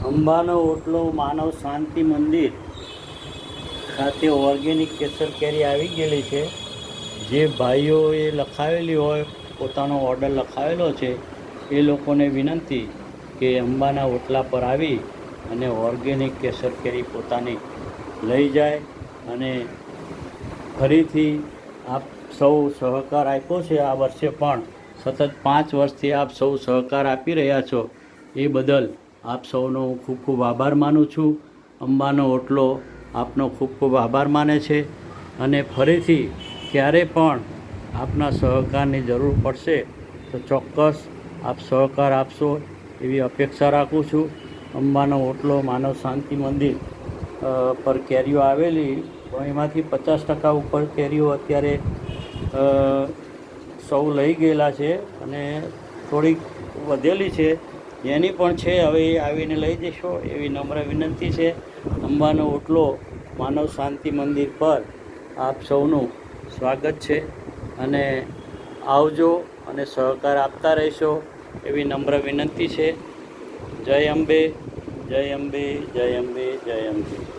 અંબાનો ઓટલો માનવ શાંતિ મંદિર ખાતે ઓર્ગેનિક કેસર કેરી આવી ગયેલી છે. જે ભાઈઓએ લખાવેલી હોય, પોતાનો ઓર્ડર લખાવેલો છે, એ લોકોને વિનંતી કે અંબાના ઓટલા પર આવી અને ઓર્ગેનિક કેસર કેરી પોતાની લઈ જાય. અને ફરીથી આપ સૌ સહકાર આપ્યો છે. આ વર્ષે પણ સતત 5 વર્ષથી આપ સૌ સહકાર આપી રહ્યા છો, એ બદલ આપ સૌનો હું ખૂબ ખૂબ આભાર માનું છું. અંબાનો ઓટલો આપનો ખૂબ ખૂબ આભાર માને છે અને ફરીથી ક્યારે પણ આપના સહકારની જરૂર પડશે તો ચોક્કસ આપ સહકાર આપશો એવી અપેક્ષા રાખું છું. અંબાનો ઓટલો માનવ શાંતિ મંદિર પર કેરીઓ આવેલી, એમાંથી 50% ઉપર કેરીઓ અત્યારે સૌ લઈ ગયેલા છે અને થોડીક વધેલી છે, એની પણ છે. હવે એ આવીને લઈ જશો એવી નમ્ર વિનંતી છે. અંબાનો ઓટલો માનવ શાંતિ મંદિર પર આપ સૌનું સ્વાગત છે અને આવજો અને સહકાર આપતા રહેશો એવી નમ્ર વિનંતી છે. જય અંબે, જય અંબે, જય અંબે, જય અંબે.